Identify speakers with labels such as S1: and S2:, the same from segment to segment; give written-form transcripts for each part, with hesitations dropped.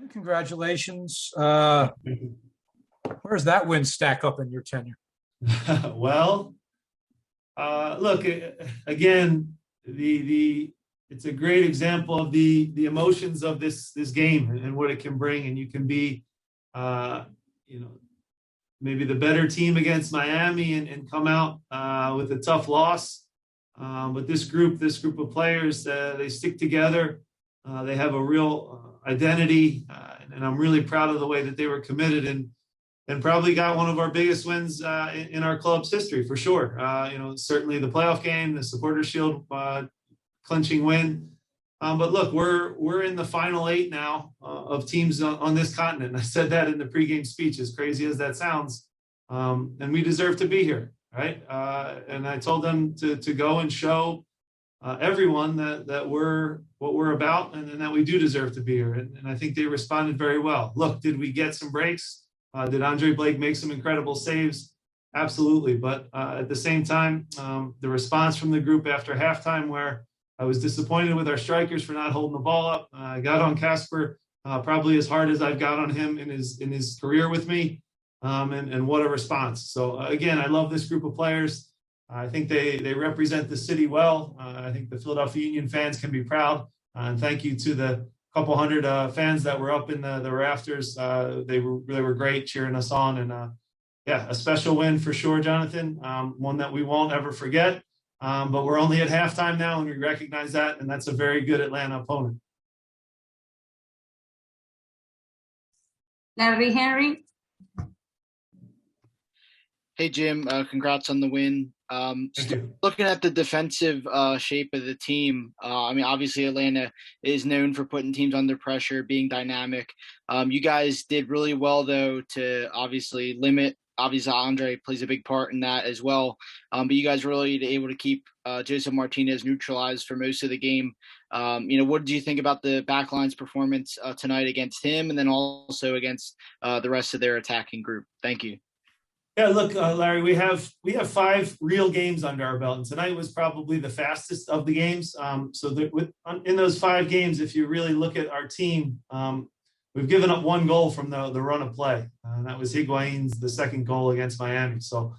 S1: Ken, congratulations. Where's that win stack up in your tenure?
S2: Well, look, again, the it's a great example of the emotions of this game and what it can bring. And you can be, you know, maybe the better team against Miami and come out with a tough loss. But this group of players, they stick together. They have a real identity, and I'm really proud of the way that they were committed and probably got one of our biggest wins in our club's history for sure. Certainly the playoff game, the Supporters Shield clinching win. But look, we're in the final 8 now of teams on this continent. I said that in the pregame speech, as crazy as that sounds, and we deserve to be here, right? And I told them to go and show everyone that we're what we're about and that we do deserve to be here. And I think they responded very well. Look, did we get some breaks? Did Andre Blake make some incredible saves? Absolutely. But at the same time, the response from the group after halftime, where I was disappointed with our strikers for not holding the ball up. I got on Casper probably as hard as I've got on him in his career with me. And what a response. So again, I love this group of players. I think they represent the city well. I think the Philadelphia Union fans can be proud. And thank you to the couple hundred fans that were up in the rafters. They were great cheering us on. And a special win for sure, Jonathan. One that we won't ever forget. But we're only at halftime now, and we recognize that. And that's a very good Atlanta opponent.
S3: Larry Henry.
S4: Hey, Jim, congrats on the win. Looking at the defensive shape of the team, obviously Atlanta is known for putting teams under pressure, being dynamic. You guys did really well, though, to obviously limit. Obviously, Andre plays a big part in that as well. But you guys were really able to keep Joseph Martinez neutralized for most of the game. What do you think about the backline's performance tonight against him and then also against the rest of their attacking group? Thank you.
S2: Yeah, look, Larry, we have 5 real games under our belt, and tonight was probably the fastest of the games. In those 5 games, if you really look at our team, we've given up 1 goal from the run of play, and that was Higuain's the second goal against Miami. So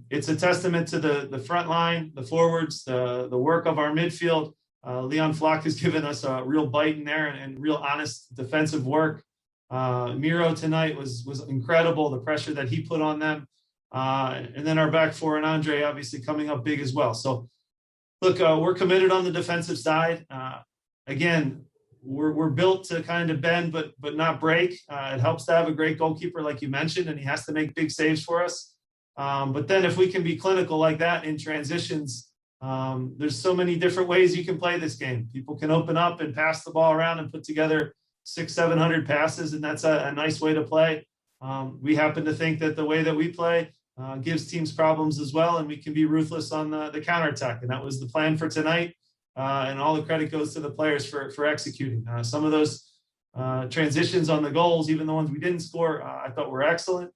S2: it's a testament to the front line, the forwards, the work of our midfield. Leon Flock has given us a real bite in there and real honest defensive work. Miro tonight was incredible, the pressure that he put on them. And then our back 4 and Andre obviously coming up big as well. So look, we're committed on the defensive side. Again, we're built to kind of bend but not break. It helps to have a great goalkeeper like you mentioned, and he has to make big saves for us. But then if we can be clinical like that in transitions, there's so many different ways you can play this game. People can open up and pass the ball around and put together 600-700 passes, and that's a nice way to play. We happen to think that the way that we play gives teams problems as well, and we can be ruthless on the counterattack. And that was the plan for tonight. And all the credit goes to the players for executing. Some of those transitions on the goals, even the ones we didn't score, I thought were excellent.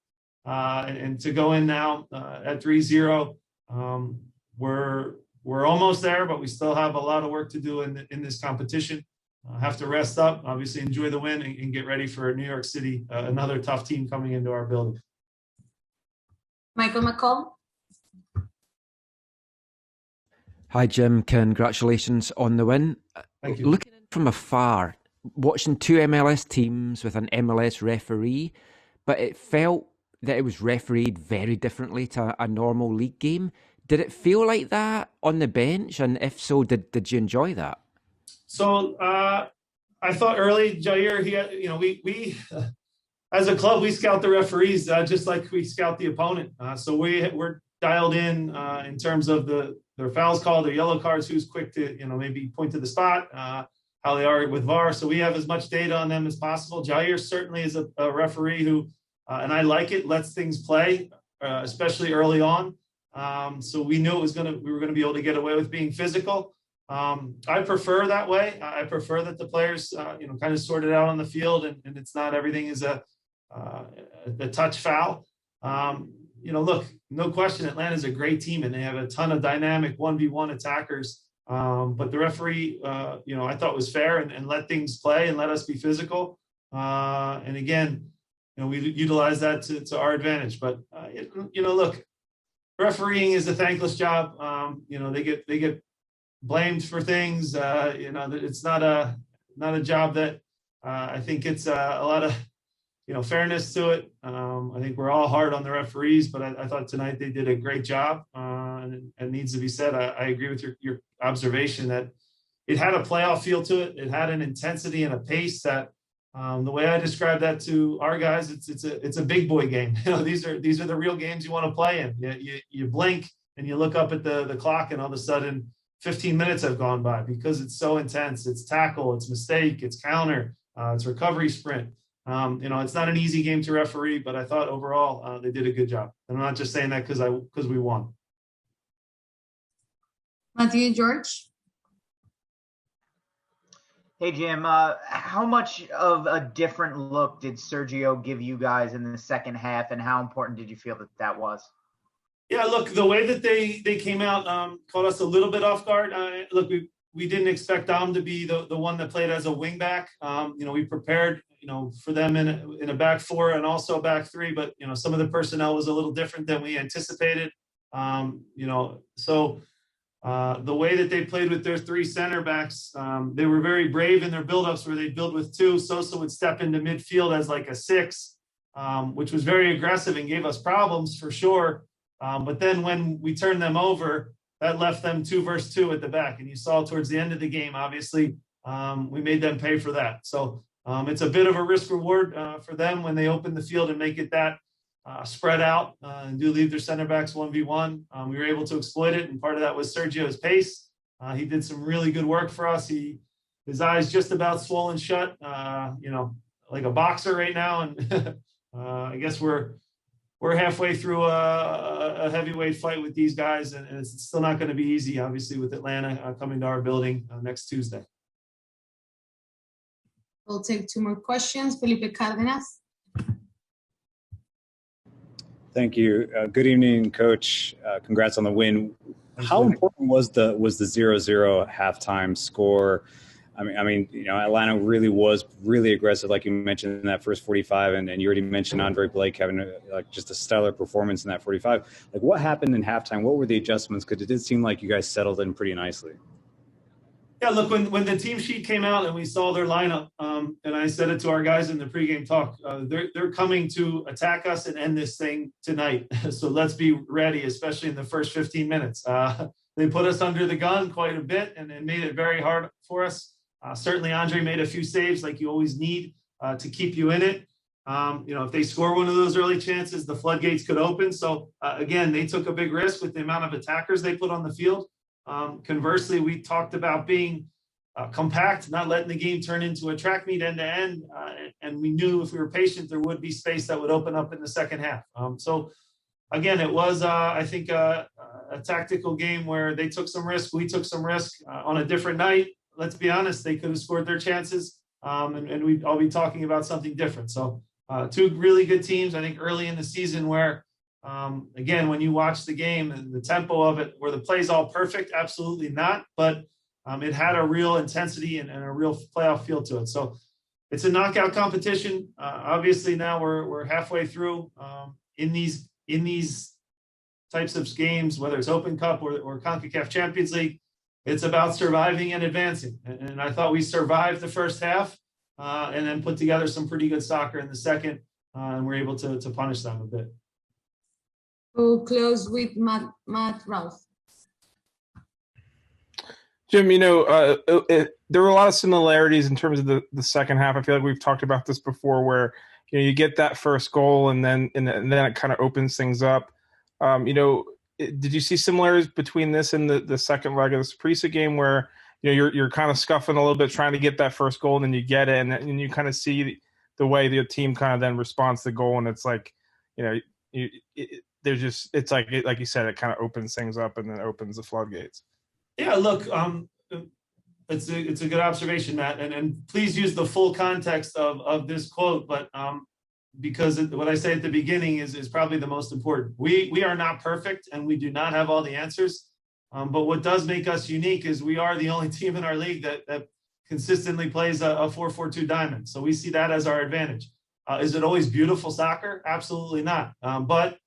S2: And to go in now at 3-0, we're almost there, but we still have a lot of work to do in this competition. Have to rest up, obviously enjoy the win and get ready for New York City, another tough team coming into our building.
S3: Michael McCall.
S5: Hi, Jim. Congratulations on the win.
S2: Thank you.
S5: Looking in from afar, watching 2 MLS teams with an MLS referee, but it felt that it was refereed very differently to a normal league game. Did it feel like that on the bench? And if so, did you enjoy that?
S2: So I thought early, Jair, we as a club, we scout the referees just like we scout the opponent. So we're dialed in terms of their fouls called, their yellow cards, who's quick to, maybe point to the spot, how they are with VAR. So we have as much data on them as possible. Jair certainly is a referee who, and I like it, lets things play, especially early on. So we knew we were going to be able to get away with being physical. I prefer that way. I prefer that the players, kind of sort it out on the field, and it's not everything is a touch foul. Look, no question, Atlanta's a great team, and they have a ton of dynamic 1v1 attackers. But the referee, I thought was fair and let things play and let us be physical. And again, we utilize that to our advantage. But look, refereeing is a thankless job. They get blamed for things. It's not a job that I think it's a lot of fairness to it. I think we're all hard on the referees, but I thought tonight they did a great job. And it needs to be said. I agree with your observation that it had a playoff feel to it. It had an intensity and a pace that, the way I describe that to our guys, it's a big boy game. These are the real games you want to play in. You blink and you look up at the clock, and all of a sudden 15 minutes have gone by because it's so intense. It's tackle, it's mistake, it's counter, it's recovery sprint. It's not an easy game to referee, but I thought overall they did a good job. And I'm not just saying that because we won.
S3: Matthew George.
S6: Hey, Jim, how much of a different look did Sergio give you guys in the second half, and how important did you feel that was?
S2: Yeah, look, the way that they came out caught us a little bit off guard. Look, we didn't expect Dom to be the one that played as a wing back. We prepared, for them in a back four and also a back three, but, some of the personnel was a little different than we anticipated. The way that they played with their three center backs, they were very brave in their buildups where they build with two. Sosa would step into midfield as like a six, which was very aggressive and gave us problems for sure. But then when we turned them over, that left them 2 versus 2 at the back. And you saw towards the end of the game, obviously, we made them pay for that. So it's a bit of a risk reward for them when they open the field and make it that spread out and do leave their center backs 1v1. We were able to exploit it, and part of that was Sergio's pace. He did some really good work for us. His eyes just about swollen shut, like a boxer right now. And I guess we're halfway through a heavyweight fight with these guys, and it's still not going to be easy, obviously, with Atlanta coming to our building next Tuesday.
S3: We'll take 2 more questions. Felipe Cárdenas.
S7: Thank you. Good evening, Coach. Congrats on the win. How important was the 0-0 halftime score? I mean, Atlanta really was really aggressive, like you mentioned in that first 45, and you already mentioned Andre Blake having just a stellar performance in that 45. Like, what happened in halftime? What were the adjustments? Because it did seem like you guys settled in pretty nicely.
S2: Yeah, look, when the team sheet came out and we saw their lineup, and I said it to our guys in the pregame talk, they're coming to attack us and end this thing tonight. So let's be ready, especially in the first 15 minutes. They put us under the gun quite a bit and made it very hard for us. Certainly, Andre made a few saves like you always need to keep you in it. If they score one of those early chances, the floodgates could open. So, again, they took a big risk with the amount of attackers they put on the field. Conversely, we talked about being compact, not letting the game turn into a track meet end to end. And we knew if we were patient, there would be space that would open up in the second half. So again, it was, I think, a tactical game where they took some risk. We took some risk on a different night. Let's be honest, they could have scored their chances. And we'd all be talking about something different. So 2 really good teams, I think, early in the season where, again, when you watch the game and the tempo of it, were the plays all perfect? Absolutely not. But it had a real intensity and a real playoff feel to it. So it's a knockout competition. Obviously, now we're halfway through in these types of games, whether it's Open Cup or Concacaf Champions League. It's about surviving and advancing. And I thought we survived the first half and then put together some pretty good soccer in the second, and we're able to punish them a bit.
S3: We'll close with Matt Ralph.
S8: Jim, there were a lot of similarities in terms of the second half. I feel like we've talked about this before where, you get that first goal and then it kind of opens things up. Did you see similarities between this and the second leg of the Saprissa game where, you're kind of scuffing a little bit trying to get that first goal and then you get it and you kind of see the way the team kind of then responds to the goal and it's like, it's like you said, it kind of opens things up and then opens the floodgates. Yeah,
S2: look, it's a good observation, Matt, and please use the full context of this quote, but because what I say at the beginning is probably the most important. We are not perfect and we do not have all the answers, but what does make us unique is we are the only team in our league that consistently plays a 4-4-2 diamond. So we see that as our advantage. Is it always beautiful soccer? Absolutely not. But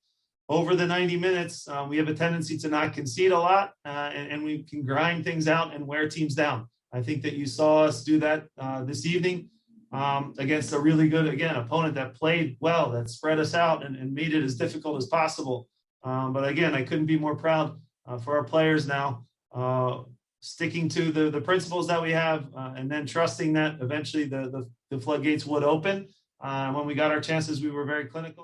S2: over the 90 minutes, we have a tendency to not concede a lot, and we can grind things out and wear teams down. I think that you saw us do that this evening against a really good, again, opponent that played well, that spread us out and made it as difficult as possible. But again, I couldn't be more proud for our players now, sticking to the principles that we have, and then trusting that eventually the floodgates would open. When we got our chances, we were very clinical.